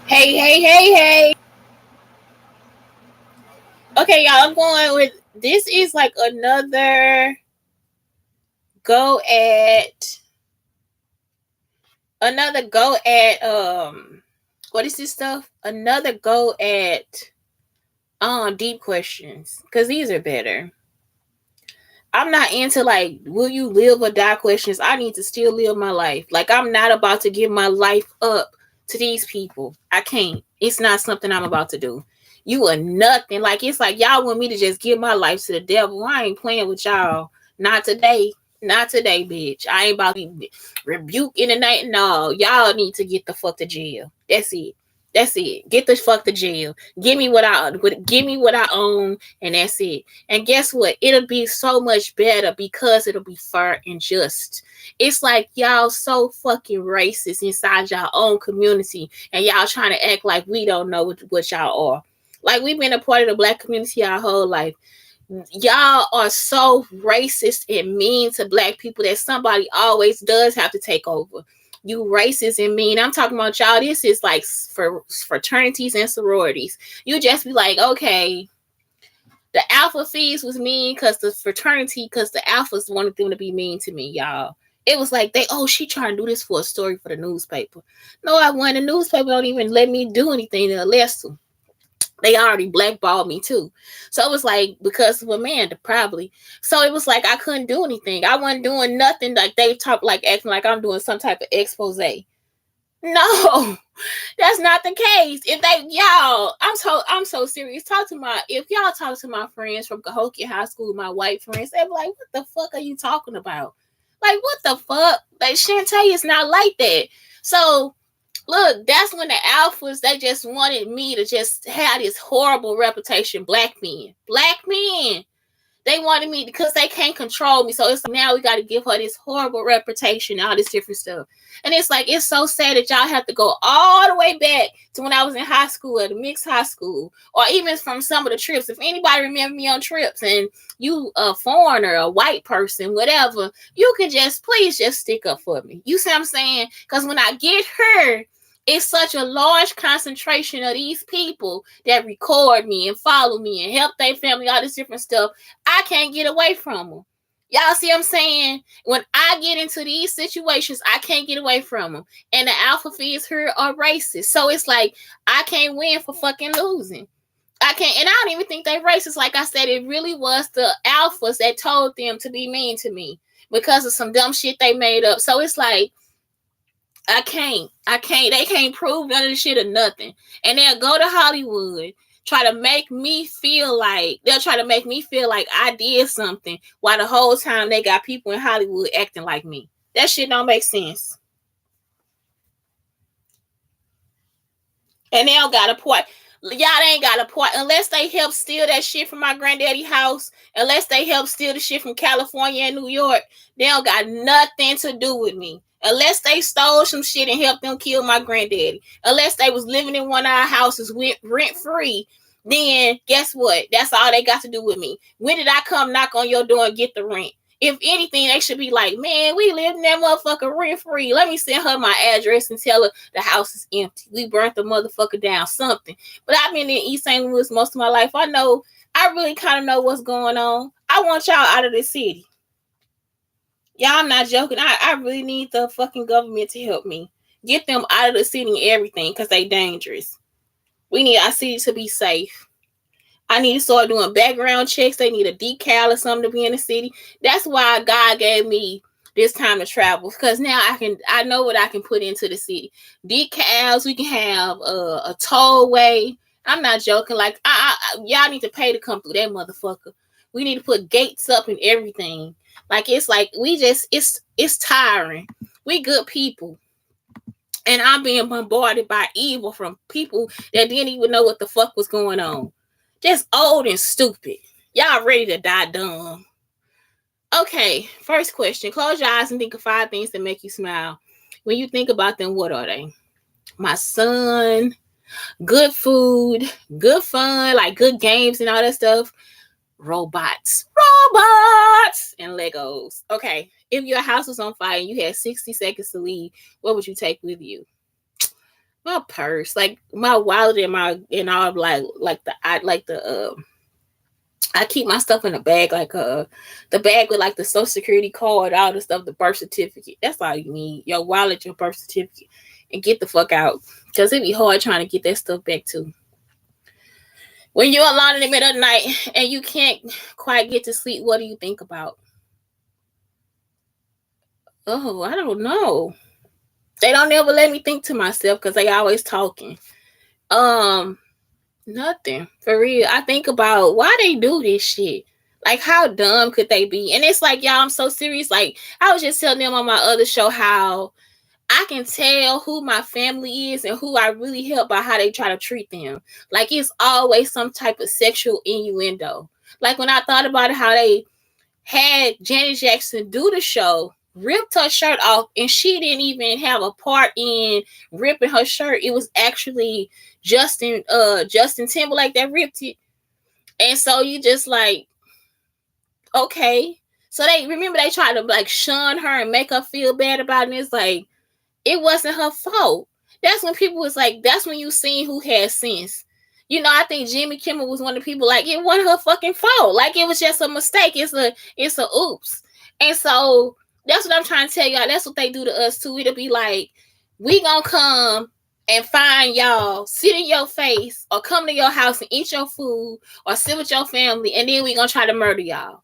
Hey, hey, hey, hey. Okay, y'all, I'm going with this is like go at another go at what is this stuff? Another go at deep questions. Cause these are better. I'm not into like will you live or die questions. I need to still live my life. Like I'm not about to give my life up to these people. I can't. It's not something I'm about to do. You are nothing. Like it's like y'all want me to just give my life to the devil. I ain't playing with y'all. Not today. Not today, bitch. I ain't about to be rebuking the night. No, y'all need to get the fuck to jail. That's it. That's it. Get the fuck to jail. Give me what I own, and that's it. And guess what? It'll be so much better because it'll be fair and just. It's like y'all so fucking racist inside y'all own community, and y'all trying to act like we don't know what y'all are. Like we've been a part of the black community our whole life. Y'all are so racist and mean to black people that somebody always does have to take over. You racist and mean. I'm talking about y'all. This is like for fraternities and sororities. You just be like, okay, the alpha fees was mean because the alphas wanted them to be mean to me, y'all. It was like she trying to do this for a story for the newspaper. No, I won. The newspaper don't even let me do anything unless they already blackballed me too. So it was like because of Amanda, probably. So it was like I couldn't do anything. I wasn't doing nothing. Like they talk like acting like I'm doing some type of expose. No, that's not the case. If they y'all, I'm so serious. If y'all talk to my friends from Cahokia High School, my white friends, they be like, what the fuck are you talking about? Like what the fuck? Like Shantae is not like that. So look, that's when the alphas they just wanted me to just have this horrible reputation. Black men. Black men. They wanted me because they can't control me. So it's like now we got to give her this horrible reputation, all this different stuff. And it's like, it's so sad that y'all have to go all the way back to when I was in high school at a mixed high school, or even from some of the trips. If anybody remember me on trips and you a foreigner, a white person, whatever, you can just please just stick up for me. You see what I'm saying? Because when I get her, it's such a large concentration of these people that record me and follow me and help their family, all this different stuff. I can't get away from them. Y'all see what I'm saying? When I get into these situations, I can't get away from them. And the alpha feeds here are racist. So it's like, I can't win for fucking losing. I can't, and I don't even think they racist. Like I said, it really was the alphas that told them to be mean to me because of some dumb shit they made up. So it's like, I can't. They can't prove none of the shit or nothing. And they'll go to Hollywood, they'll try to make me feel like I did something while the whole time they got people in Hollywood acting like me. That shit don't make sense. And they don't got a point. Y'all ain't got a point unless they help steal that shit from my granddaddy house. Unless they help steal the shit from California and New York, they don't got nothing to do with me. Unless they stole some shit and helped them kill my granddaddy. Unless they was living in one of our houses rent free, then guess what? That's all they got to do with me. When did I come knock on your door and get the rent? If anything, they should be like, man, we live in that motherfucker rent free. Let me send her my address and tell her the house is empty. We burnt the motherfucker down, something. But I've been in East St. Louis most of my life. I really kind of know what's going on. I want y'all out of the city. Y'all, I'm not joking. I really need the fucking government to help me. Get them out of the city and everything because they dangerous. We need our city to be safe. I need to start doing background checks. They need a decal or something to be in the city. That's why God gave me this time to travel because now I know what I can put into the city. Decals. We can have a tollway. I'm not joking. Like y'all need to pay to come through that motherfucker. We need to put gates up and everything. Like it's tiring. We good people. And I'm being bombarded by evil from people that didn't even know what the fuck was going on. Just old and stupid. Y'all ready to die dumb. Okay, first question. Close your eyes and think of 5 things that make you smile. When you think about them, what are they? My son, good food, good fun, like good games and all that stuff. Robots, and Legos. Okay, if your house was on fire and you had 60 seconds to leave, what would you take with you? My purse, like my wallet and all I keep my stuff in a bag, like the bag with like the social security card, all the stuff, the birth certificate. That's all you need. Your wallet, your birth certificate, and get the fuck out. Cause it be hard trying to get that stuff back too. When you're alone in the middle of the night and you can't quite get to sleep, what do you think about? Oh, I don't know. They don't ever let me think to myself because they always talking. Um, Nothing for real. I think about why they do this shit. Like, how dumb could they be? And it's like, y'all, I'm so serious. Like, I was just telling them on my other show how I can tell who my family is and who I really help by how they try to treat them. Like, it's always some type of sexual innuendo. Like, when I thought about it, how they had Janet Jackson do the show, ripped her shirt off, and she didn't even have a part in ripping her shirt. It was actually Justin Timberlake that ripped it. And so you just like, okay. So they tried to like shun her and make her feel bad about it. And it's like, it wasn't her fault. That's when people was like, that's when you seen who had sense. You know, I think Jimmy Kimmel was one of the people like it wasn't her fucking fault. Like it was just a mistake. It's a oops. And so that's what I'm trying to tell y'all. That's what they do to us too. It'll be like, we gonna come and find y'all, sit in your face, or come to your house and eat your food, or sit with your family, and then we gonna try to murder y'all.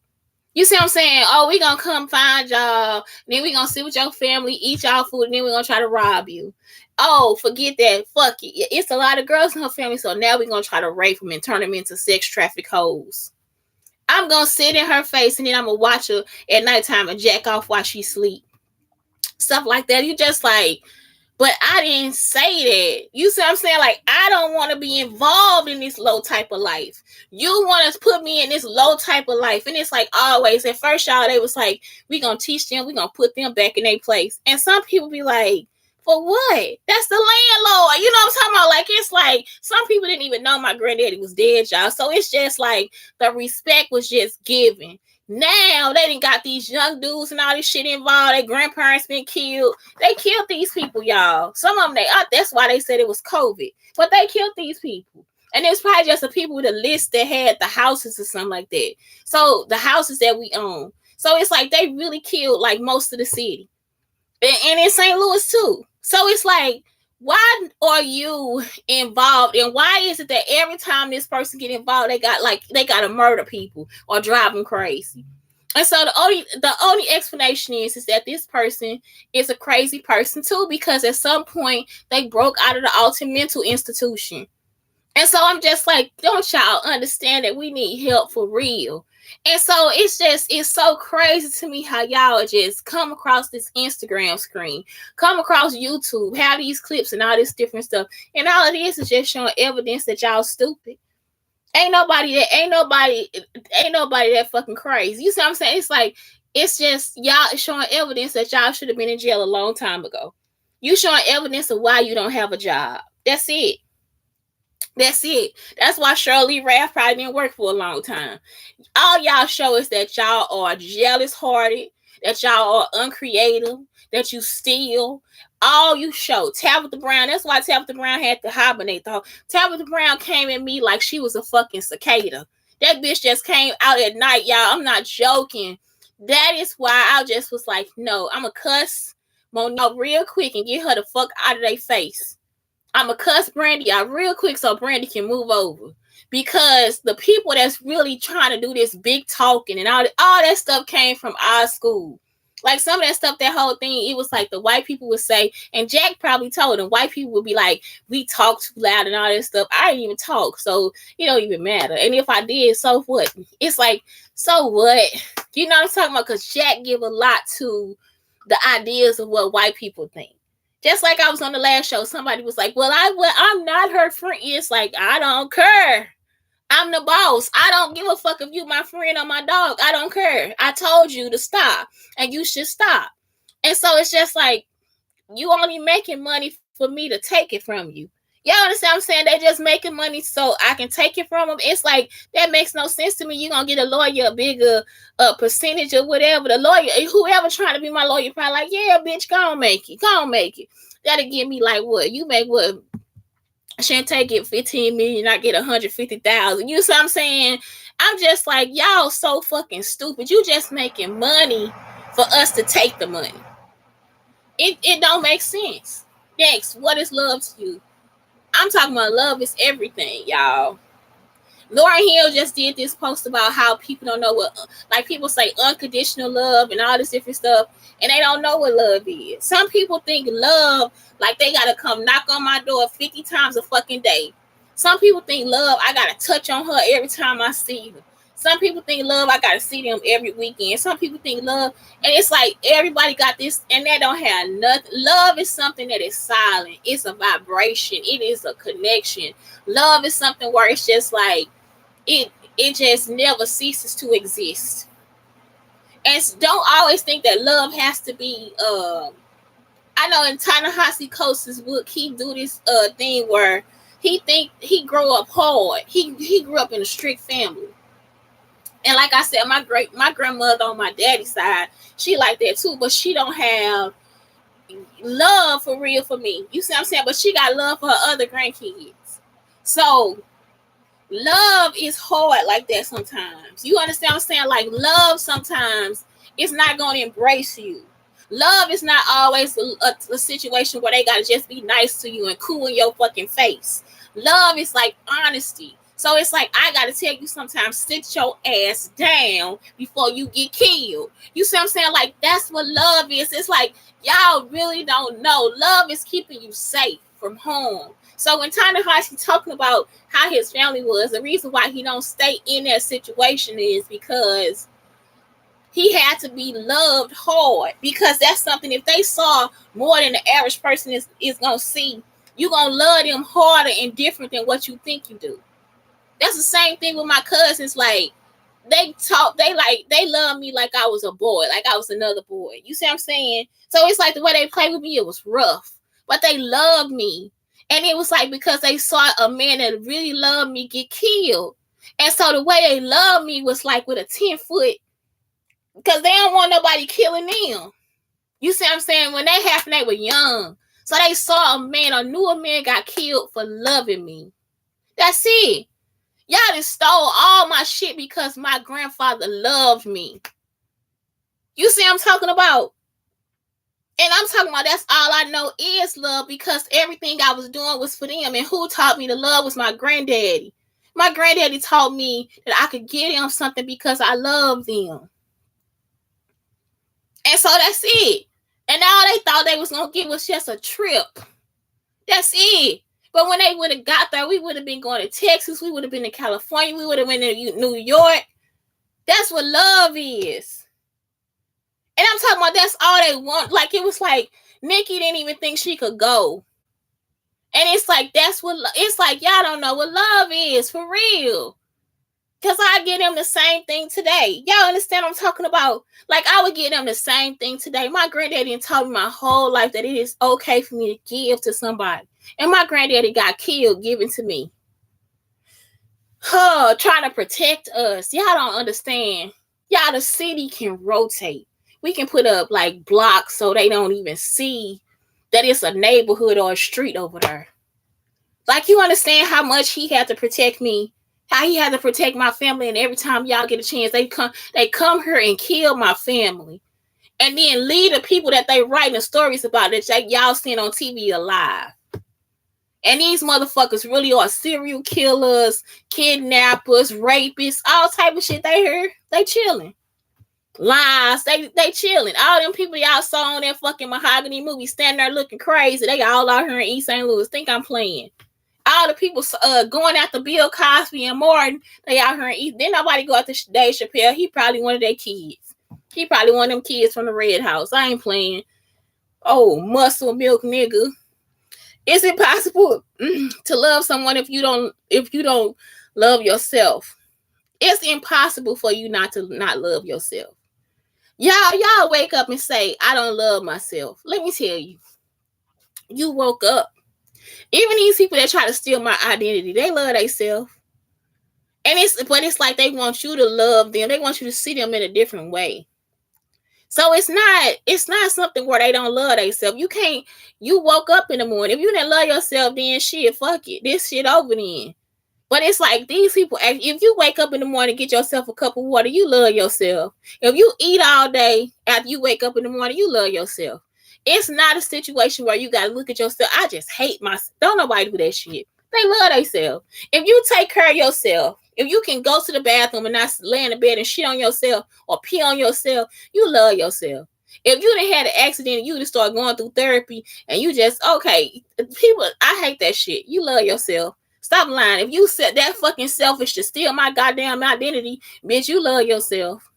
You see what I'm saying? Oh, we gonna come find y'all, then we gonna sit with your family, eat y'all food, and then we gonna try to rob you. Oh, forget that. Fuck it. It's a lot of girls in her family, so now we gonna try to rape them and turn them into sex traffic hoes. I'm gonna sit in her face and then I'm gonna watch her at nighttime and jack off while she sleep. Stuff like that. You just like, but I didn't say that. You see what I'm saying? Like, I don't want to be involved in this low type of life. You want to put me in this low type of life. And it's like always, at first, y'all, they was like, we going to teach them. We going to put them back in their place. And some people be like, for what? That's the landlord. You know what I'm talking about? Like, it's like, some people didn't even know my granddaddy was dead, y'all. So it's just like, the respect was just given. Now they done got these young dudes and all this shit involved. Their grandparents been killed. They killed these people, y'all. Some of them, that's why they said it was COVID. But they killed these people. And it's probably just the people with a list that had the houses or something like that. So the houses that we own. So it's like they really killed like most of the city. And in St. Louis too. So it's like, why are you involved? And why is it that every time this person get involved, they got to murder people or drive them crazy? And so the only explanation is that this person is a crazy person too, because at some point they broke out of the altered mental institution. And so I'm just like, don't y'all understand that we need help for real? And so it's so crazy to me how y'all just come across this Instagram screen, come across YouTube, have these clips and all this different stuff. And all it is just showing evidence that y'all stupid. Ain't nobody that fucking crazy. You see what I'm saying? It's like, it's just y'all showing evidence that y'all should have been in jail a long time ago. You showing evidence of why you don't have a job. That's it. That's it. That's why Shirley Raff probably didn't work for a long time. All y'all show is that y'all are jealous hearted, that y'all are uncreative, that you steal. All you show. Tabitha Brown, that's why Tabitha Brown had to hibernate though. Tabitha Brown came at me like she was a fucking cicada. That bitch just came out at night, y'all. I'm not joking. That is why I just was like, no, I'm a cuss Monique real quick and get her the fuck out of their face. I'm going to cuss Brandy out real quick so Brandy can move over. Because the people that's really trying to do this big talking and all that stuff came from our school. Like some of that stuff, that whole thing, it was like the white people would say, and Jack probably told them, white people would be like, we talk too loud and all that stuff. I didn't even talk, so it don't even matter. And if I did, so what? It's like, so what? You know what I'm talking about? Because Jack give a lot to the ideas of what white people think. Just like I was on the last show, somebody was like, well, I'm not her friend. It's like, I don't care. I'm the boss. I don't give a fuck if you my friend or my dog. I don't care. I told you to stop, and you should stop. And so it's just like, you only making money for me to take it from you. Y'all understand what I'm saying? They just making money so I can take it from them. It's like, that makes no sense to me. You're going to get a lawyer a bigger percentage or whatever. The lawyer, whoever trying to be my lawyer, probably like, yeah, bitch, go on make it. Go on make it. That'll give me like what? You make what? Shante get 15 million, I get 150,000. You see what I'm saying? I'm just like, y'all so fucking stupid. You just making money for us to take the money. It don't make sense. Next, what is love to you? I'm talking about love is everything, y'all. Lauryn Hill just did this post about how people don't know what, like people say unconditional love and all this different stuff, and they don't know what love is. Some people think love, like they gotta come knock on my door 50 times a fucking day. Some people think love, I gotta touch on her every time I see her. Some people think love, I gotta see them every weekend. Some people think love, and it's like everybody got this, and they don't have nothing. Love is something that is silent. It's a vibration. It is a connection. Love is something where it's just like, it just never ceases to exist. And don't always think that love has to be I know in Ta-Nehisi Coates' book, he do this thing where he think he grew up hard. He grew up in a strict family. And like I said, my grandmother on my daddy's side, she like that too, but she don't have love for real for me. You see what I'm saying? But she got love for her other grandkids. So love is hard like that sometimes. You understand what I'm saying? Like love sometimes it's not going to embrace you. Love is not always a situation where they got to just be nice to you and cool in your fucking face. Love is like honesty. So it's like, I got to tell you sometimes, sit your ass down before you get killed. You see what I'm saying? Like, that's what love is. It's like, y'all really don't know. Love is keeping you safe from harm. So when Ta-Nehisi talking about how his family was, the reason why he don't stay in that situation is because he had to be loved hard. Because that's something, if they saw more than the average person is going to see, you're going to love them harder and different than what you think you do. That's the same thing with my cousins. Like, they love me like I was a boy, like I was another boy. You see what I'm saying? So it's like the way they play with me, it was rough. But they loved me. And it was like because they saw a man that really loved me get killed. And so the way they loved me was like with a 10-foot, because they don't want nobody killing them. You see what I'm saying? When they happened, they were young. So they saw a knew a man got killed for loving me. That's it. Y'all done stole all my shit because my grandfather loved me. You see what I'm talking about? And I'm talking about that's all I know is love, because everything I was doing was for them. And who taught me to love was my granddaddy. My granddaddy taught me that I could get them something because I love them. And so that's it. And all they thought they was going to get was just a trip. That's it. But when they would have got there, we would have been going to Texas. We would have been in California. We would have been in New York. That's what love is. And I'm talking about that's all they want. Like, it was like Nikki didn't even think she could go. And it's like, that's what, it's like, y'all don't know what love is for real. Because I get them the same thing today. Y'all understand what I'm talking about? Like, I would get them the same thing today. My granddaddy taught me my whole life that it is okay for me to give to somebody. And my granddaddy got killed giving to me. Trying to protect us. Y'all don't understand. Y'all, the city can rotate. We can put up like blocks so they don't even see that it's a neighborhood or a street over there. Like, you understand how much he had to protect me, how he had to protect my family, and every time y'all get a chance, they come here and kill my family. And then leave the people that they writing the stories about that y'all seeing on TV alive. And these motherfuckers really are serial killers, kidnappers, rapists, all type of shit. They here, they chilling. Lies, they chilling. All them people y'all saw on that fucking Mahogany movie standing there looking crazy, they all out here in East St. Louis. Think I'm playing. All the people going after Bill Cosby and Martin, they out here in East. Then nobody go after Dave Chappelle. He probably one of their kids. He probably one of them kids from the Red House. I ain't playing. Oh, muscle milk nigga. Is it possible to love someone if you don't love yourself? It's impossible for you not to not love yourself. Y'all wake up and say, I don't love myself. Let me tell you. You woke up. Even these people that try to steal my identity, they love themselves. But it's like they want you to love them. They want you to see them in a different way. So it's not something where they don't love themselves. You woke up in the morning. If you didn't love yourself, then shit, fuck it. This shit over then. But it's like these people, if you wake up in the morning, get yourself a cup of water, you love yourself. If you eat all day after you wake up in the morning, you love yourself. It's not a situation where you got to look at yourself. I just hate myself. Don't nobody do that shit. They love themselves. If you take care of yourself, if you can go to the bathroom and not lay in the bed and shit on yourself or pee on yourself, you love yourself. If you done had an accident and you just start going through therapy and you just, okay, people, I hate that shit. You love yourself. Stop lying. If you said that fucking selfish to steal my goddamn identity, bitch, you love yourself.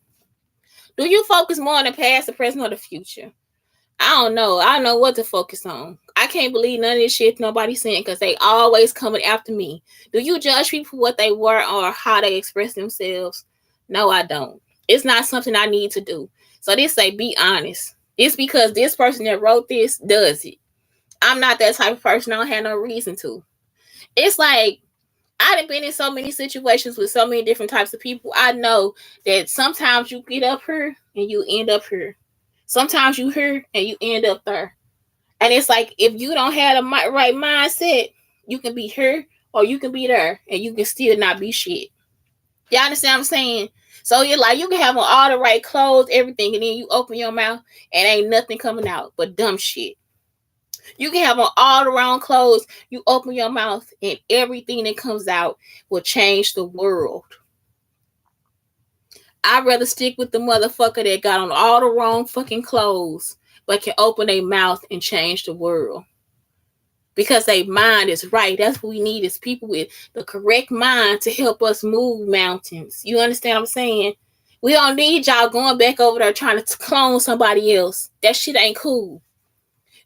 Do you focus more on the past, the present, or the future? I don't know. I don't know what to focus on. I can't believe none of this shit nobody's saying because they always coming after me. Do you judge people for what they were or how they express themselves? No, I don't. It's not something I need to do. So this say be honest. It's because this person that wrote this does it. I'm not that type of person. I don't have no reason to. It's like I've been in so many situations with so many different types of people. I know that sometimes you get up here and you end up here. Sometimes you here and you end up there. And it's like if you don't have the right mindset, you can be here or you can be there and you can still not be shit. Y'all understand what I'm saying? So you're like, you can have on all the right clothes, everything, and then you open your mouth and ain't nothing coming out but dumb shit. You can have on all the wrong clothes, you open your mouth, and everything that comes out will change the world. I'd rather stick with the motherfucker that got on all the wrong fucking clothes, but can open their mouth and change the world. Because their mind is right. That's what we need is people with the correct mind to help us move mountains. You understand what I'm saying? We don't need y'all going back over there trying to clone somebody else. That shit ain't cool.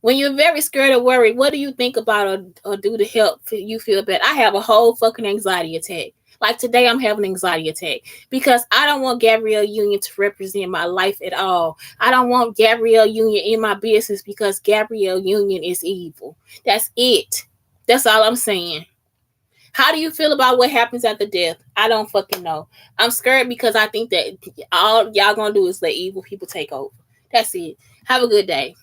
When you're very scared or worried, what do you think about or do to help you feel better? I have a whole fucking anxiety attack. Like today, I'm having an anxiety attack because I don't want Gabrielle Union to represent my life at all. I don't want Gabrielle Union in my business because Gabrielle Union is evil. That's it. That's all I'm saying. How do you feel about what happens after death? I don't fucking know. I'm scared because I think that all y'all gonna do is let evil people take over. That's it. Have a good day.